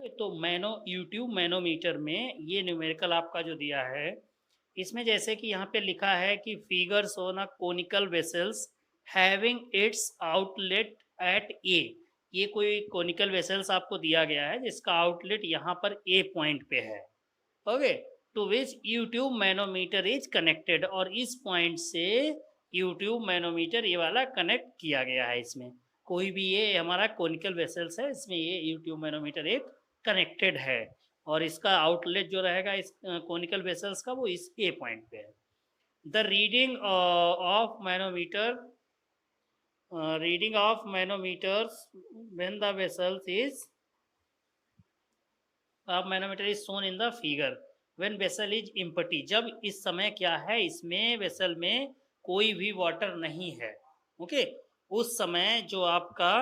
तो U tube manometer में ये न्यूमेरिकल आपका जो दिया है, इसमें जैसे कि यहाँ पे लिखा है कि figures on a conical vessels having its outlet at A. ये कोई कोनिकल वेसल्स आपको दिया गया है जिसका आउटलेट यहाँ पर ए पॉइंट पे है। Okay, to which U tube manometer is connected, और इस पॉइंट से यूट्यूब मैनोमीटर ये वाला कनेक्ट किया गया है। इसमें कोई भी ये हमारा कोनिकल वेसल्स है, इसमें ये यूट्यूब मैनोमीटर एक कनेक्टेड है, और इसका आउटलेट जो रहेगा इस कोनिकल वेसल्स का वो इस ए पॉइंट पे है। The of manometer reading of manometers when the vessels is manometer is shown in the figure when vessel is empty. जब इस समय क्या है, इसमें वेसल में कोई भी वाटर नहीं है। ओके, उस समय जो आपका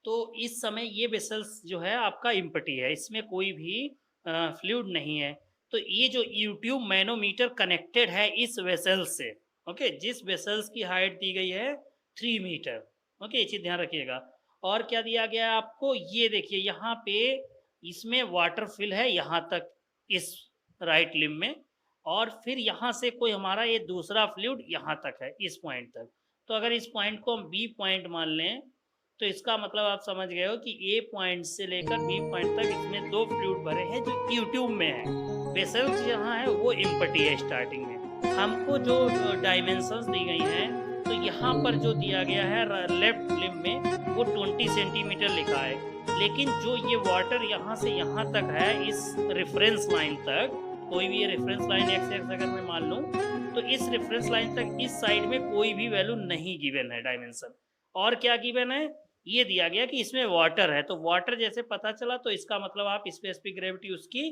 तो इस समय ये वेसल्स जो है आपका एम्प्टी है, इसमें कोई भी फ्लूइड नहीं है। तो ये जो यूट्यूब मैनोमीटर कनेक्टेड है इस वेसल से, ओके, जिस वेसल्स की हाइट दी गई है 3 मीटर। ओके, ये चीज़ ध्यान रखिएगा। और क्या दिया गया है आपको, ये देखिए यहाँ पे इसमें वाटर फिल है यहाँ तक इस राइट लिम में, और फिर यहाँ से कोई हमारा ये दूसरा फ्लूइड यहाँ तक है इस पॉइंट तक। तो अगर इस पॉइंट को हम बी पॉइंट मान लें तो इसका मतलब आप समझ गए हो कि ए पॉइंट से लेकर बी पॉइंट तक इसमें 2 फ्लूइड भरे हैं जो यूट्यूब में है। वेसल्स जहाँ है वो एम्प्टी है स्टार्टिंग में। हमको जो डायमेंशंस दी गई हैं, तो यहाँ पर जो दिया गया है लेफ्ट लिम में वो 20 सेंटीमीटर लिखा है, लेकिन जो ये वाटर यहाँ से यहाँ तक है इस रेफरेंस लाइन तक, कोई भी ये रेफरेंस लाइन एक्स एक्स अगर मैं मान लूँ, तो इस रेफरेंस लाइन तक इस साइड में कोई भी वैल्यू नहीं गिवन है डायमेंशन। और क्या गिवन है, ये दिया गया कि इसमें वाटर है। तो वाटर जैसे पता चला तो इसका मतलब आप स्पेसिफिक ग्रेविटी उसकी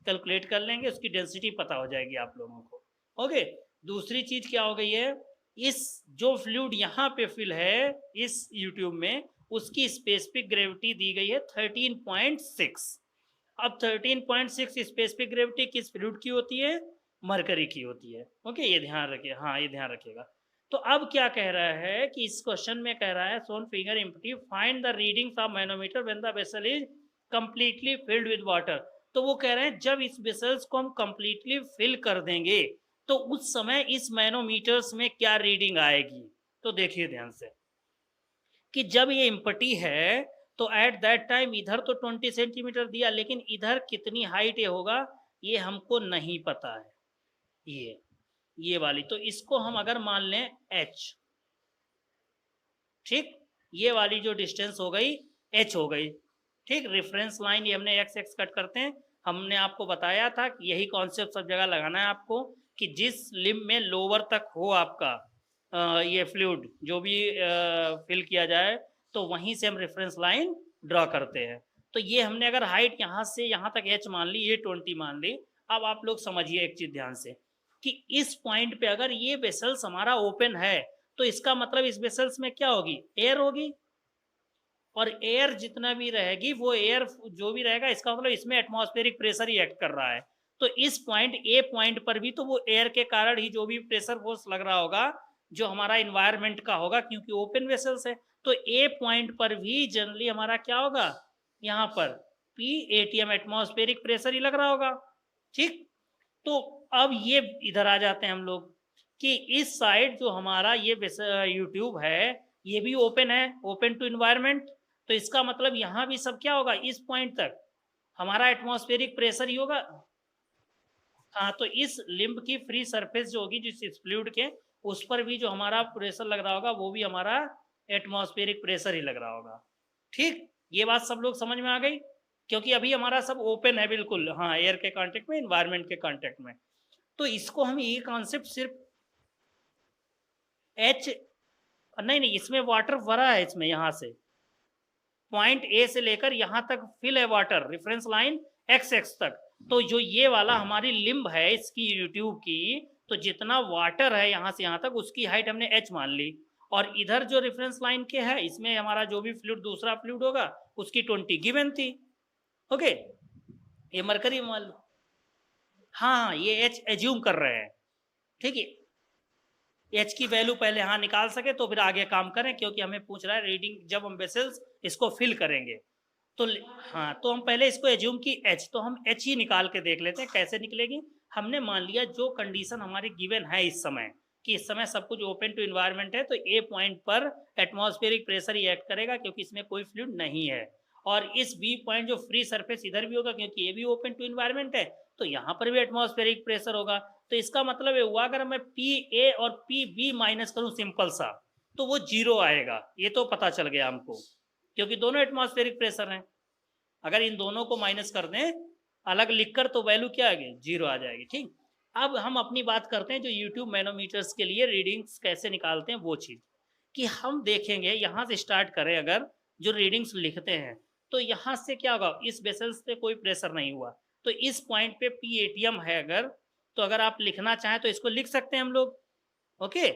कैलकुलेट कर लेंगे, उसकी डेंसिटी पता हो जाएगी आप लोगों को। ओके, दूसरी चीज क्या हो गई है, इस जो फ्लूइड यहाँ पे फिल है इस यूट्यूब में, उसकी स्पेसिफिक ग्रेविटी दी गई है 13.6। अब 13.6 स्पेसिफिक ग्रेविटी किस फ्लूइड की होती है, मरकरी की होती है। ओके, ये ध्यान रखिए, हाँ ये ध्यान रखिएगा। तो अब क्या कह रहा है कि इस क्वेश्चन में कह रहा है सोन figure empty, find the readings of manometer when the vessel is completely filled with water. तो वो कह रहे हैं जब इस वेसल्स को हम कंप्लीटली फिल कर देंगे तो उस समय इस मैनोमीटर्स में क्या रीडिंग आएगी। तो देखिए ध्यान से कि जब ये एम्प्टी है तो एट दैट टाइम इधर तो 20 सेंटीमीटर दिया, लेकिन इधर कितनी हाइट ये होगा ये हमको नहीं पता है। ये वाली, तो इसको हम अगर मान लें h, ठीक, ये वाली जो डिस्टेंस हो गई h हो गई, ठीक। रेफरेंस लाइन ये हमने x x कट करते हैं, हमने आपको बताया था कि यही कॉन्सेप्ट सब जगह लगाना है आपको कि जिस लिम में लोअर तक हो आपका ये फ्लूइड जो भी फिल किया जाए, तो वहीं से हम रेफरेंस लाइन ड्रॉ करते हैं। तो ये हमने अगर हाइट यहाँ से यहाँ तक h मान ली, ये 20 मान ली। अब आप लोग समझिए एक चीज ध्यान से कि इस पॉइंट पे अगर ये वेसल्स हमारा ओपन है तो इसका मतलब इस वेसल्स में क्या होगी, एयर होगी, और एयर जितना भी रहेगी वो एयर जो भी रहेगा इसका मतलब इसमें एटमॉस्फेरिक प्रेशर ही एक्ट कर रहा है। तो इस पॉइंट ए पॉइंट पर भी तो वो एयर के कारण ही जो भी प्रेशर फोर्स लग रहा होगा जो हमारा इन्वायरमेंट का होगा, क्योंकि ओपन वेसल्स है। तो ए पॉइंट पर भी जनरली हमारा क्या होगा, यहाँ पर पी एटीएम एटमॉस्फेरिक प्रेशर ही लग रहा होगा, ठीक। तो अब ये इधर आ जाते हैं हम लोग कि इस साइड जो हमारा ये यूट्यूब है ये भी ओपन है, ओपन टू इन्वायरमेंट। तो इसका मतलब यहाँ भी सब क्या होगा, इस पॉइंट तक हमारा एटमॉस्फेरिक प्रेशर ही होगा। हाँ, तो इस लिम्ब की फ्री सरफेस जो होगी जिस फ्लूइड के, उस पर भी जो हमारा प्रेशर लग रहा होगा वो भी हमारा एटमॉस्फेरिक प्रेशर ही लग रहा होगा, ठीक। ये बात सब लोग समझ में आ गई, क्योंकि अभी हमारा सब ओपन है बिल्कुल, हाँ, एयर के कांटेक्ट में, इन्वायरमेंट के कांटेक्ट में। तो इसको हम ये कॉन्सेप्ट सिर्फ एच नहीं, इसमें वाटर भरा है, इसमें यहाँ से पॉइंट ए से लेकर यहाँ तक फिल है water, reference line x x तक। तो जो ये वाला हमारी लिम्ब है इसकी यूट्यूब की, तो जितना वाटर है यहाँ से यहाँ तक उसकी हाइट हमने h मान ली, और इधर जो रेफरेंस लाइन के है इसमें हमारा जो भी फ्लूइड दूसरा फ्लूइड होगा उसकी 20 गिवन थी। ओके, ये मरकरी मान लो, हाँ ये h एज्यूम कर रहे हैं, ठीक है। एच की वैल्यू पहले हाँ निकाल सके तो फिर आगे काम करें, क्योंकि हमें पूछ रहा है रीडिंग जब हम वेसल्स इसको फिल करेंगे। तो हाँ, तो हम पहले इसको एज्यूम की एच, तो हम एच ही निकाल के देख लेते हैं कैसे निकलेगी। हमने मान लिया जो कंडीशन हमारी गिवन है इस समय, कि इस समय सब कुछ ओपन टू इन्वायरमेंट है, तो ए पॉइंट पर एटमॉस्फेरिक प्रेशर ही एक्ट करेगा क्योंकि इसमें कोई फ्लूइड नहीं है। और इस बी पॉइंट जो फ्री सरफेस इधर भी होगा क्योंकि ये भी ओपन टू इन्वायरमेंट है, तो यहाँ पर भी एटमॉस्फेरिक प्रेशर होगा। तो इसका मतलब ये हुआ अगर मैं पी ए और पी बी माइनस करूँ सिंपल सा, तो वो जीरो आएगा। ये तो पता चल गया हमको क्योंकि दोनों एटमॉस्फेरिक प्रेशर हैं। अगर इन दोनों को माइनस कर दें अलग लिखकर तो वैल्यू क्या आ गई, जीरो आ जाएगी। ठीक, अब हम अपनी बात करते हैं जो यूट्यूब मैनोमीटर्स के लिए रीडिंग्स कैसे निकालते हैं वो चीज़, कि हम देखेंगे यहाँ से स्टार्ट करें। अगर जो रीडिंग्स लिखते हैं तो यहाँ से क्या होगा, इस वेसल्स पे कोई प्रेशर नहीं हुआ, तो इस पॉइंट पे पी एटीएम है अगर, तो अगर आप लिखना चाहें तो इसको लिख सकते हैं हम लोग। ओके,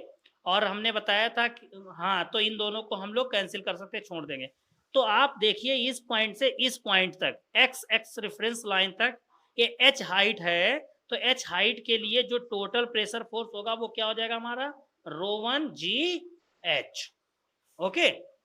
और हमने बताया था कि हाँ, तो इन दोनों को हम लोग कैंसिल कर सकते हैं, छोड़ देंगे। तो आप देखिए इस पॉइंट से इस पॉइंट तक एक्स एक्स रेफरेंस लाइन तक ये एच हाइट है, तो एच हाइट के लिए जो टोटल प्रेशर फोर्स होगा वो क्या हो जाएगा हमारा, रो 1 जी एच। ओके,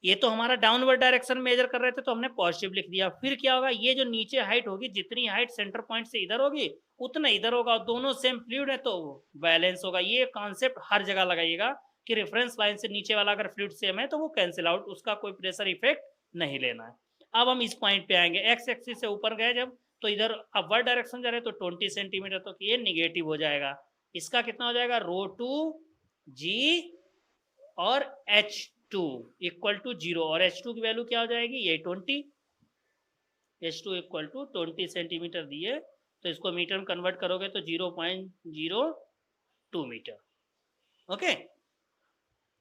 ये तो हमारा डाउनवर्ड डायरेक्शन मेजर कर रहे थे तो हमने पॉजिटिव लिख दिया। फिर क्या होगा, ये जो नीचे हाइट होगी, जितनी हाइट सेंटर पॉइंट से इधर होगी उतना इधर होगा, और दोनों सेम फ्लूइड है तो बैलेंस होगा। ये कॉन्सेप्ट हर जगह लगाइएगा कि रेफरेंस लाइन से नीचे वाला अगर फ्लूइड सेम है तो वो कैंसिल आउट, उसका कोई प्रेशर इफेक्ट नहीं लेना है। अब हम इस पॉइंट पे आएंगे, एक्स एक्सिस से ऊपर गए जब, तो इधर अपवर्ड डायरेक्शन जा रहे तो 20 सेंटीमीटर, तो ये निगेटिव हो जाएगा। इसका कितना हो जाएगा, रो 2 जी और H2 इक्वल टू 0, और H2 की वैल्यू क्या हो जाएगी, ये 20, H2 इक्वल टू 20 सेंटीमीटर दिए, तो इसको मीटर में कन्वर्ट करोगे तो 0.02 मीटर। ओके,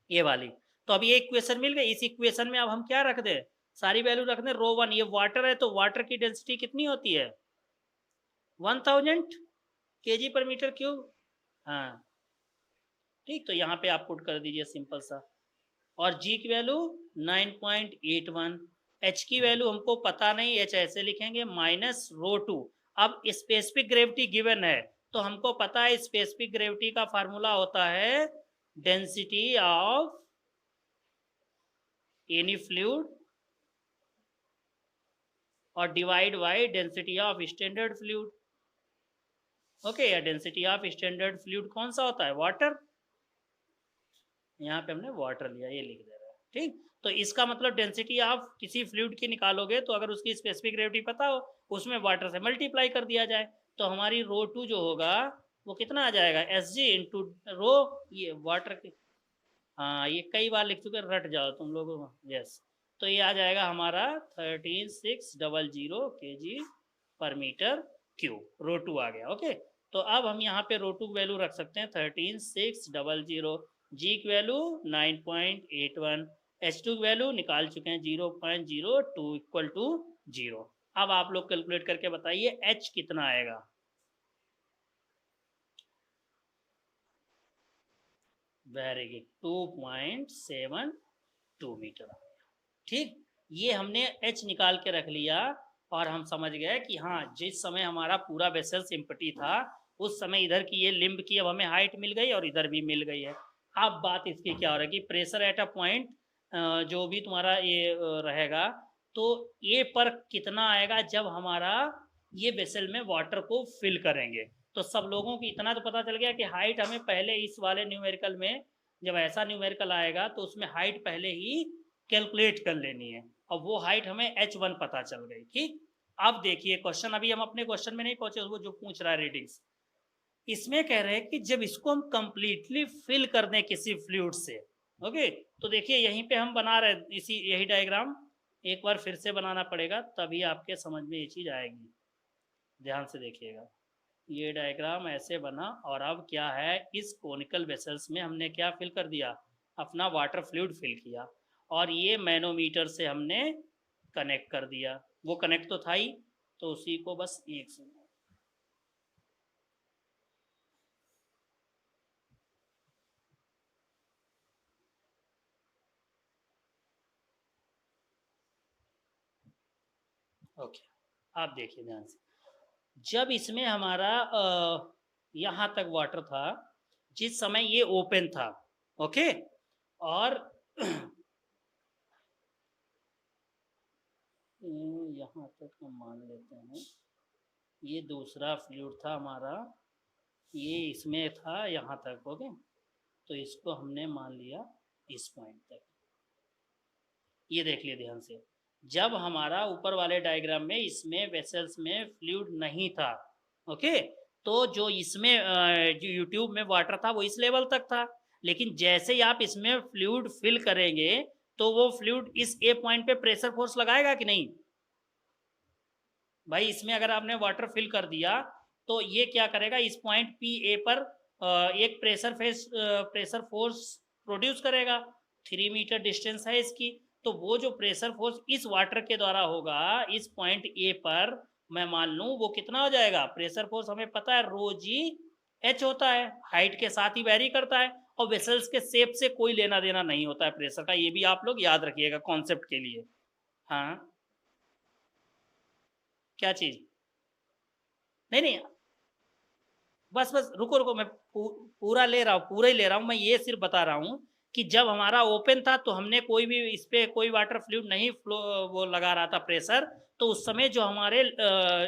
ये वाली। तो अब ये इक्वेशन मिल गई। इस इक्वेशन में अब हम क्या रख दें, सारी वैल्यू रख दें। रो 1 ये वाटर है तो वाटर की डेंसिटी कितनी होती है, 1000 kg पर मीटर क्यूब। हाँ ठीक, तो यहाँ पे आप पुट कर दीजिए सिंपल सा। और G की वैल्यू 9.81, H की वैल्यू हमको पता नहीं, H ऐसे लिखेंगे -रो 2। अब स्पेसिफिक ग्रेविटी गिवन है तो हमको पता है स्पेसिफिक ग्रेविटी का फार्मूला होता है डेंसिटी ऑफ एनी फ्लूइड और divide by density of standard fluid. Okay, या डेंसिटी ऑफ स्टैंडर्ड फ्लूइड कौन सा होता है, वाटर। यहाँ पे हमने वाटर लिया, ये लिख दे रहा है। ठीक, तो इसका मतलब डेंसिटी आप किसी फ्लूइड की निकालोगे तो अगर उसकी स्पेसिफिक ग्रेविटी पता हो, उसमें वाटर से मल्टीप्लाई कर दिया जाए, तो हमारी रो 2 जो होगा वो कितना आ जाएगा, एस जी इंटू रो, ये वाटर की, हाँ ये कई बार लिख चुके, रट जाओ तुम लोग। यस, तो ये आ जाएगा हमारा 13600 kg पर मीटर क्यूब, रो 2 आ गया। ओके, तो अब हम यहाँ पे रो 2 वैल्यू रख सकते हैं 13600, जी की वैल्यू 9.81, H2 की वैल्यू निकाल चुके हैं 0.02 इक्वल टू 0। अब आप लोग कैलकुलेट करके बताइए H कितना आएगा। Very good, 2.72 metre. ठीक, ये हमने H निकाल के रख लिया और हम समझ गए कि हाँ, जिस समय हमारा पूरा वेसल सिंपटी था उस समय इधर की ये लिम्ब की अब हमें हाइट मिल गई और इधर भी मिल गई है। अब बात इसकी क्या हो रही है कि प्रेशर एट अ पॉइंट जो भी तुम्हारा ये रहेगा, तो ए पर कितना आएगा जब हमारा ये वेसल में वाटर को फिल करेंगे। तो सब लोगों को इतना तो पता चल गया कि हाइट हमें पहले इस वाले न्यूमेरिकल में, जब ऐसा न्यूमेरिकल आएगा तो उसमें हाइट पहले ही कैलकुलेट कर लेनी है, और वो हाइट हमें H1 पता चल गई। ठीक, अब देखिए क्वेश्चन, अभी हम अपने क्वेश्चन में नहीं पहुंचे, वो जो पूछ रहा है रीडिंग्स, इसमें कह रहे हैं कि जब इसको हम कंप्लीटली फिल कर दें किसी फ्लूइड से। ओके, तो देखिए यहीं पे हम बना रहे इसी यही डायग्राम, एक बार फिर से बनाना पड़ेगा तभी आपके समझ में ये चीज़ आएगी। ध्यान से देखिएगा, ये डायग्राम ऐसे बना, और अब क्या है, इस कोनिकल वेसल्स में हमने क्या फिल कर दिया, अपना वाटर फ्लूइड फिल किया, और ये मैनोमीटर से हमने कनेक्ट कर दिया। वो कनेक्ट तो था ही, तो उसी को बस एक से, ओके, आप देखिए ध्यान से, जब इसमें हमारा यहाँ तक वाटर था, जिस समय ये ओपन था, ओके, और यहाँ तक हम मान लेते हैं, ये दूसरा फ्लूइड था हमारा, ये इसमें था यहाँ तक, ओके। तो इसको हमने मान लिया इस पॉइंट तक। ये देख लिया ध्यान से, जब हमारा ऊपर वाले डायग्राम में इसमें वेसल्स में फ्लूइड नहीं था, ओके, तो जो इसमें जो यूट्यूब में वाटर था वो इस लेवल तक था। लेकिन जैसे ही आप इसमें फ्लूइड फिल करेंगे तो वो फ्लूइड इस ए पॉइंट पे प्रेशर फोर्स लगाएगा कि नहीं भाई? इसमें अगर आपने वाटर फिल कर दिया तो ये क्या करेगा, इस पॉइंट पी ए पर एक प्रेशर फोर्स प्रोड्यूस करेगा। 3 मीटर डिस्टेंस है इसकी, तो वो जो प्रेशर फोर्स इस वाटर के द्वारा होगा इस पॉइंट ए पर, मैं मान लूँ वो कितना हो जाएगा, प्रेशर फोर्स हमें पता है रो जी एच होता है, हाइट के साथ ही वेरी करता है, और वेसल्स के शेप से कोई लेना देना नहीं होता है प्रेशर का। ये भी आप लोग याद रखिएगा कॉन्सेप्ट के लिए। हाँ, क्या चीज? नहीं नहीं, बस बस रुको रुको, मैं पूरा ले रहा हूँ, पूरा ही ले रहा हूँ। मैं ये सिर्फ बता रहा हूँ कि जब हमारा ओपन था तो हमने कोई भी इस पे कोई वाटर फ्लूइड नहीं फ्लो वो लगा रहा था प्रेशर, तो उस समय जो हमारे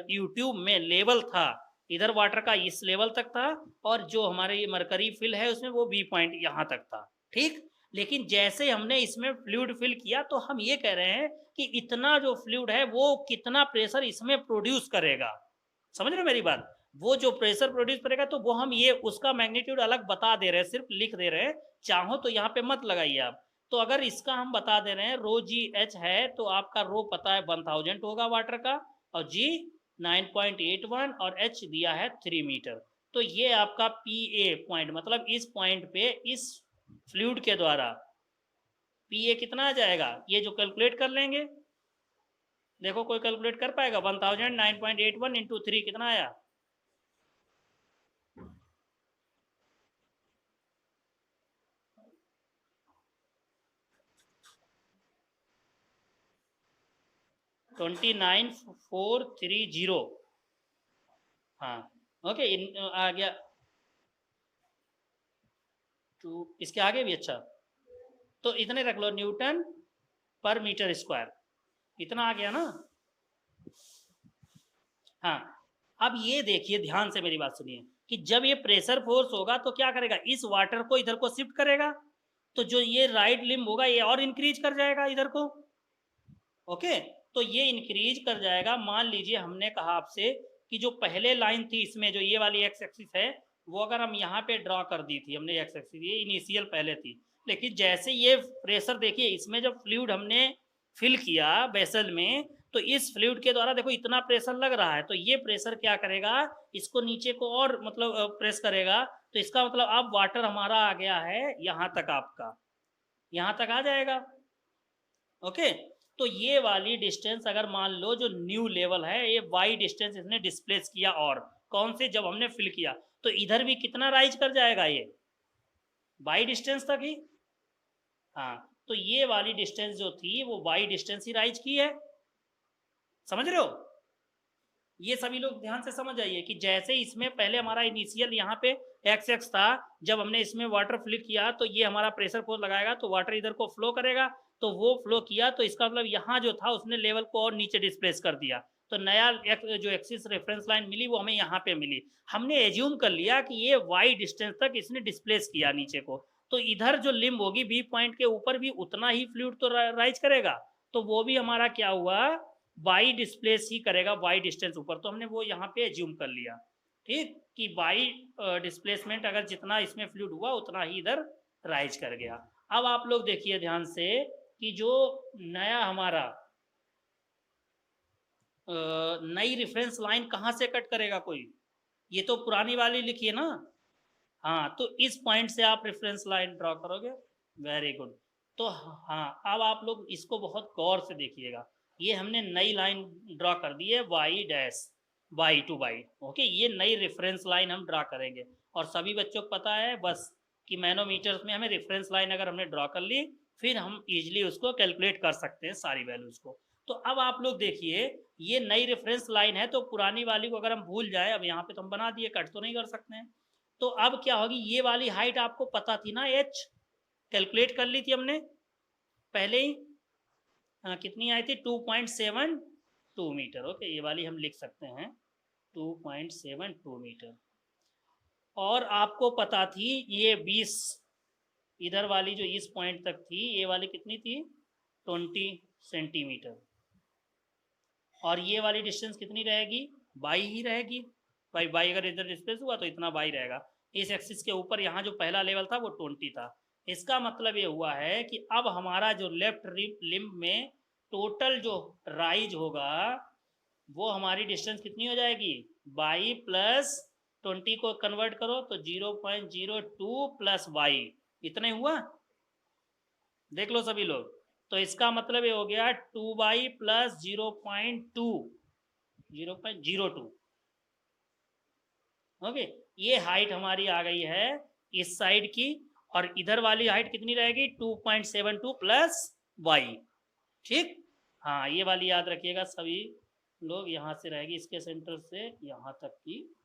यूट्यूब में लेवल था, इधर वाटर का इस लेवल तक था, और जो हमारे ये मरकरी फिल है उसमें वो बी पॉइंट यहाँ तक था, ठीक। लेकिन जैसे हमने इसमें फ्लूइड फिल किया तो हम ये कह रहे हैं कि इतना जो फ्लूइड है वो कितना प्रेशर इसमें प्रोड्यूस करेगा। समझ रहे हो मेरी बात? वो जो प्रेशर प्रोड्यूस करेगा तो वो हम ये उसका मैग्नीट्यूड अलग बता दे रहे हैं, सिर्फ लिख दे रहे हैं। चाहो तो यहाँ पे मत लगाइए आप। तो अगर इसका हम बता दे रहे हैं रो जी एच है, तो आपका रो पता है 1000 होगा वाटर का, और जी 9.81, और एच दिया है 3 मीटर। तो ये आपका पी ए पॉइंट, मतलब इस पॉइंट पे इस फ्लूइड के द्वारा पी ए कितना आ जाएगा, ये जो कैलकुलेट कर लेंगे। देखो कोई कैलकुलेट कर पाएगा? 1000 9.81 इंटू 3 कितना आया? 29430। हाँ, ओके, आ गया। तो इसके आगे भी अच्छा, तो इतने रख लो, न्यूटन पर मीटर स्क्वायर, इतना आ गया ना। हाँ, अब ये देखिए ध्यान से मेरी बात सुनिए कि जब ये प्रेशर फोर्स होगा तो क्या करेगा, इस वाटर को इधर को शिफ्ट करेगा, तो जो ये राइट लिम्ब होगा ये और इंक्रीज कर जाएगा इधर को, ओके। तो ये इंक्रीज कर जाएगा। मान लीजिए हमने कहा आपसे कि जो पहले लाइन थी इसमें, जो ये वाली एक्स एक्सिस है, वो अगर हम यहाँ पे ड्रॉ कर दी थी हमने एक्स एक्सिस, ये इनिशियल पहले थी। लेकिन जैसे ये प्रेशर देखिए, इसमें जब फ्लूइड हमने फिल किया वेसल में, तो इस फ्लूइड के द्वारा देखो इतना प्रेशर लग रहा है, तो ये प्रेशर क्या करेगा, इसको नीचे को और मतलब प्रेस करेगा। तो इसका मतलब अब वाटर हमारा आ गया है यहाँ तक, आपका यहाँ तक आ जाएगा, ओके। तो ये वाली डिस्टेंस अगर मान लो जो न्यू लेवल है, ये वाई डिस्टेंस इसने डिस्प्लेस किया, और कौन से, जब हमने फिल किया तो इधर भी कितना राइज कर जाएगा, ये वाई डिस्टेंस तक ही। हाँ, तो ये वाली डिस्टेंस जो थी वो वाई डिस्टेंस ही राइज की है। समझ रहे हो? ये सभी लोग ध्यान से समझ जाइए कि जैसे इसमें पहले हमारा इनिशियल यहाँ पे एक्स एक्स था, जब हमने इसमें वाटर फिल किया तो ये हमारा प्रेशर फोर्स लगाएगा, तो वाटर इधर को फ्लो करेगा, तो वो फ्लो किया तो इसका मतलब यहाँ जो था उसने लेवल को और नीचे डिस्प्लेस कर दिया, तो नया जो एक्सिस रेफरेंस लाइन मिली वो हमें यहाँ पे मिली। हमने एज्यूम कर लिया कि ये वाई डिस्टेंस तक इसने डिस्प्लेस किया नीचे को, तो इधर जो लिम्ब होगी बी पॉइंट के ऊपर भी उतना ही फ्लूइड तो राइज करेगा, तो वो भी हमारा क्या हुआ, वाई डिस्प्लेस ही करेगा वाई डिस्टेंस ऊपर। तो हमने वो यहाँ पे एज्यूम कर लिया, ठीक, कि वाई डिस्प्लेसमेंट अगर जितना इसमें फ्लूइड हुआ उतना ही इधर राइज कर गया। अब आप लोग देखिए ध्यान से कि जो नया हमारा नई रेफरेंस लाइन कहाँ से कट करेगा कोई, ये तो पुरानी वाली लिखिए ना। हाँ, तो इस पॉइंट से आप रेफरेंस लाइन ड्रॉ करोगे, वेरी गुड। तो हाँ, अब आप लोग इसको बहुत गौर से देखिएगा, ये हमने नई लाइन ड्रॉ कर दी है Y dash Y to Y, okay, ये नई रेफरेंस लाइन हम ड्रॉ करेंगे। और सभी बच्चों को पता है बस कि मैनोमीटर्स में हमें रेफरेंस लाइन अगर हमने ड्रॉ कर ली, फिर हम इजिली उसको कैलकुलेट कर सकते हैं सारी वैल्यूज को। तो अब आप लोग देखिए, ये नई रेफरेंस लाइन है, तो पुरानी वाली को अगर हम भूल जाए, अब यहाँ पे तो हम बना दिए, कट तो नहीं कर सकते हैं, तो अब क्या होगी, ये वाली हाइट आपको पता थी ना, एच कैलकुलेट कर ली थी हमने पहले ही। कितनी आई थी, 2.7 2 मीटर। ओके, ये वाली हम लिख सकते हैं 2.72 मीटर। और आपको पता थी ये 20 इधर वाली जो इस पॉइंट तक थी, ये वाली कितनी थी 20 सेंटीमीटर। और ये वाली डिस्टेंस कितनी रहेगी, बाई ही रहेगी। भाई बाई अगर इधर डिस्प्लेस हुआ तो इतना बाई रहेगा। इस एक्सिस के ऊपर यहाँ जो पहला लेवल था वो 20 था। इसका मतलब ये हुआ है कि अब हमारा जो लेफ्ट लिम्ब में टोटल जो राइज होगा वो हमारी डिस्टेंस कितनी हो जाएगी, बाई प्लस 20 को कन्वर्ट करो तो 0.02 प्लस बाई, इतने हुआ। देख लो सभी लोग, तो इसका मतलब ये हो गया 2 बाई प्लस 0.02। ओके, ये हाइट हमारी आ गई है इस साइड की, और इधर वाली हाइट कितनी रहेगी 2.72 प्लस वाई। ठीक, हाँ ये वाली याद रखिएगा सभी लोग, यहाँ से रहेगी इसके सेंटर से यहाँ तक की,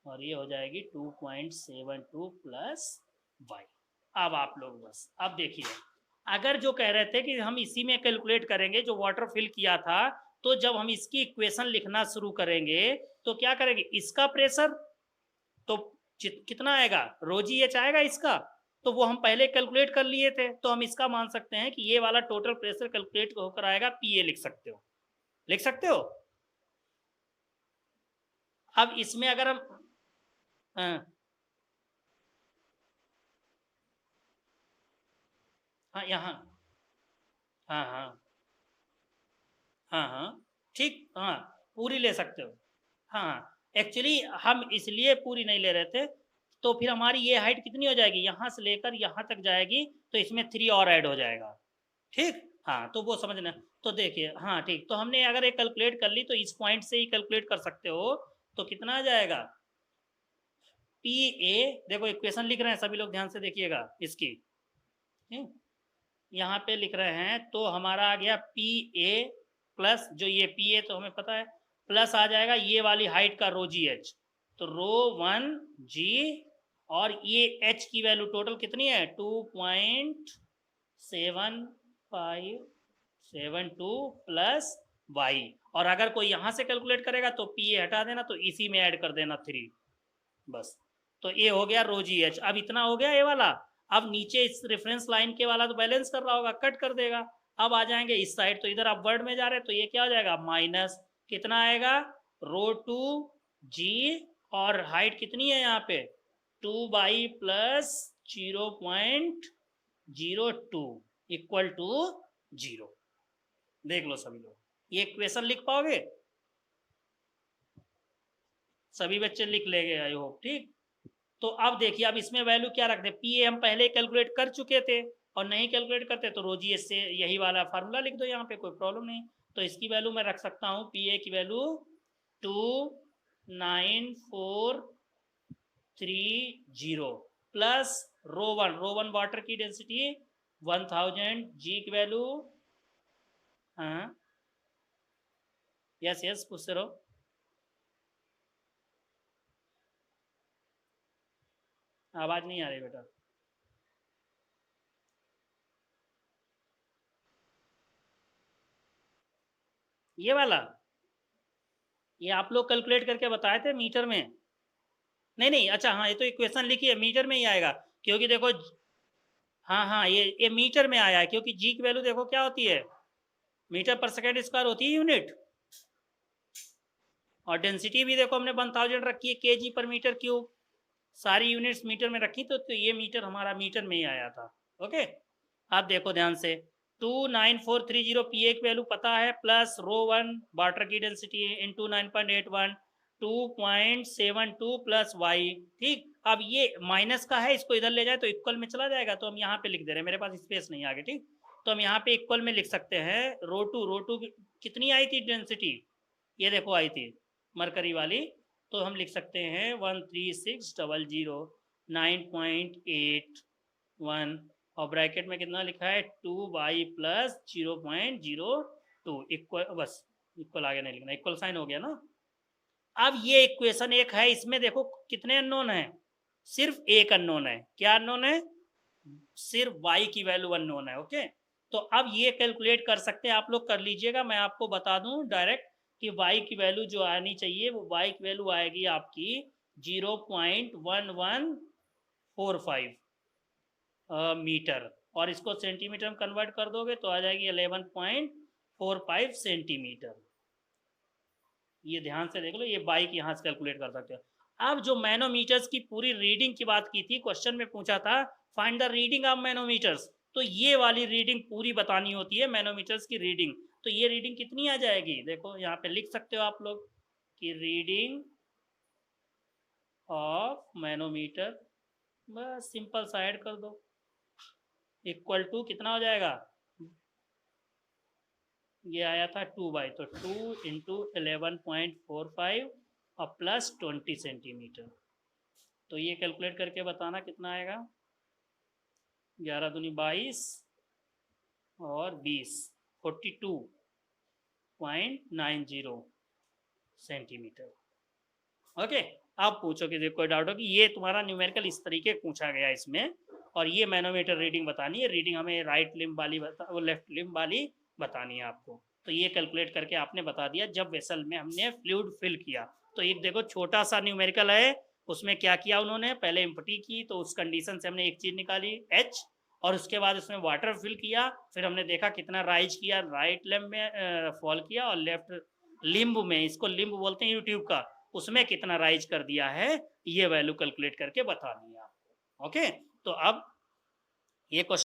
और ये हो जाएगी 2.72 प्लस वाई। अब आप लोग बस अब देखिए, अगर जो कह रहे थे कि हम इसी में कैलकुलेट करेंगे जो वाटर फिल किया था, तो जब हम इसकी इक्वेशन लिखना शुरू करेंगे तो क्या करेंगे, इसका प्रेशर तो कितना आएगा, रोजी एच आएगा इसका, तो वो हम पहले कैलकुलेट कर लिए थे, तो हम इसका मान सकते हैं कि ये वाला टोटल प्रेशर कैलकुलेट होकर आएगा पीए, लिख सकते हो, लिख सकते हो। अब इसमें अगर हम हाँ हाँ यहाँ हाँ हाँ हाँ हाँ ठीक, हाँ पूरी ले सकते हो। हाँ हाँ, एक्चुअली हम इसलिए पूरी नहीं ले रहे थे, तो फिर हमारी ये हाइट कितनी हो जाएगी, यहाँ से लेकर यहाँ तक जाएगी, तो इसमें 3 और ऐड हो जाएगा। ठीक, हाँ तो वो समझना। तो देखिए हाँ ठीक, तो हमने अगर एक कैलकुलेट कर ली तो इस पॉइंट से ही कैलकुलेट कर सकते हो, तो कितना आ जाएगा पी ए। देखो इक्वेशन लिख रहे हैं सभी लोग, ध्यान से देखिएगा इसकी, यहाँ पे लिख रहे हैं, तो हमारा आ गया पी ए प्लस, जो ये पी ए तो हमें पता है, प्लस आ जाएगा ये वाली हाइट का रो जी एच, तो रो 1 जी, और ये एच की वैल्यू टोटल कितनी है 2.7572 प्लस वाई। और अगर कोई यहाँ से कैलकुलेट करेगा तो पी ए हटा देना, तो इसी में ऐड कर देना 3, बस। तो ये हो गया रो जी एच। अब इतना हो गया ये वाला, अब नीचे इस रेफरेंस लाइन के वाला तो बैलेंस कर रहा होगा, कट कर देगा। अब आ जाएंगे इस साइड, तो इधर आप वर्ड में जा रहे हैं तो ये क्या हो जाएगा माइनस, कितना आएगा रो 2 जी, और हाइट कितनी है यहाँ पे 2 बाई प्लस 0.02 इक्वल टू 0। देख लो सभी लोग, ये इक्वेशन लिख पाओगे, सभी बच्चे लिख लेंगे आई होप। ठीक, तो अब देखिए, अब इसमें वैल्यू क्या रखते हैं, पी ए हम पहले कैलकुलेट कर चुके थे, और नहीं कैलकुलेट करते तो रोजी से यही वाला फार्मूला लिख दो यहाँ पे, कोई प्रॉब्लम नहीं। तो इसकी वैल्यू मैं रख सकता हूँ, पी ए की वैल्यू 29430 प्लस रो वन वाटर की डेंसिटी 1000 जी की वैल्यू, हाँ यस यस पूछते रहो। आवाज नहीं आ रही बेटा, ये वाला ये आप लोग कैलकुलेट करके बताए थे मीटर में, नहीं नहीं अच्छा हाँ, ये तो इक्वेशन लिखी है मीटर में ही आएगा, क्योंकि देखो हाँ हाँ ये मीटर में आया है, क्योंकि जी की वैल्यू देखो क्या होती है, मीटर पर सेकेंड स्क्वायर होती है यूनिट, और डेंसिटी भी देखो हमने 1000 रखी है के जी पर मीटर क्यूब, सारी यूनिट्स मीटर में रखी, तो ये मीटर हमारा मीटर में ही आया था। ओके, आप देखो ध्यान से 29430 पी ए की वैल्यू पता है, प्लस रो 1 वाटर की डेंसिटी इंटू 9.81 2.72 प्लस वाई। ठीक, अब ये माइनस का है, इसको इधर ले जाए तो इक्वल में चला जाएगा, तो हम यहाँ पे लिख दे रहे हैं, मेरे पास स्पेस नहीं आगे। ठीक, तो हम यहाँ पे इक्वल में लिख सकते हैं रो टू कितनी आई थी डेंसिटी, ये देखो आई थी मरकरी वाली, तो हम लिख सकते हैं 13600 9.81, और ब्रैकेट में कितना लिखा है 2 बाई प्लस 0.02 इक्वल, बस इक्वल आगे नहीं लिखना, इक्वल साइन हो गया ना। अब ये इक्वेशन एक है, इसमें देखो कितने अननोन है, सिर्फ एक अननोन है, क्या अननोन है, सिर्फ y की वैल्यू अननोन है। ओके, तो अब ये कैलकुलेट कर सकते हैं आप लोग, कर लीजिएगा, मैं आपको बता दूं डायरेक्ट, कि y की वैल्यू जो आनी चाहिए वो y की वैल्यू आएगी आपकी 0.1145 मीटर, और इसको सेंटीमीटर में कन्वर्ट कर दोगे तो आ जाएगी 11.45 सेंटीमीटर। ये ध्यान से देख लो, ये बाइक यहाँ से कैलकुलेट कर सकते हो। अब जो मैनोमीटर्स की पूरी रीडिंग की बात की थी, क्वेश्चन में पूछा था find the reading of manometers, तो ये वाली रीडिंग पूरी बतानी होती है मैनोमीटर्स की रीडिंग। तो ये रीडिंग कितनी आ जाएगी, देखो यहाँ पे लिख सकते हो आप लोग कि रीडिंग ऑफ मैनोमीटर, बस सिंपल सा ऐड कर दो, इक्वल टू कितना हो जाएगा, ये आया था 2 तो 2 इंटू 11.45 और प्लस 20 सेंटीमीटर। तो ये कैलकुलेट करके बताना कितना आएगा, 11 दूनी 22 और 20, 42.90 सेंटीमीटर। ओके, अब पूछो कि कोई डाउट हो कि ये तुम्हारा न्यूमेरिकल इस तरीके पूछा गया इसमें, और ये मैनोमीटर रीडिंग बतानी है, रीडिंग हमें राइट लिम्ब वाली वो लेफ्ट लिम्ब वाली बतानी है आपको। तो ये कैलकुलेट करके आपने बता दिया जब वेसल में हमने फ्लूइड फिल किया। तो एक देखो छोटा सा न्यूमेरिकल है, उसमें क्या किया उन्होंने, पहले एम्प्टी की तो उस कंडीशन से हमने एक चीज निकाली H, और उसके बाद उसमें वाटर फिल किया, फिर हमने देखा कितना राइज किया, राइट लिम्ब में फॉल किया, और लेफ्ट लिम्ब में, इसको लिम्ब बोलते हैं यूट्यूब का, उसमें कितना राइज कर दिया है, ये वैल्यू कैलकुलेट करके बतानी है आपको। ओके, तो अब ये क्वेश्चन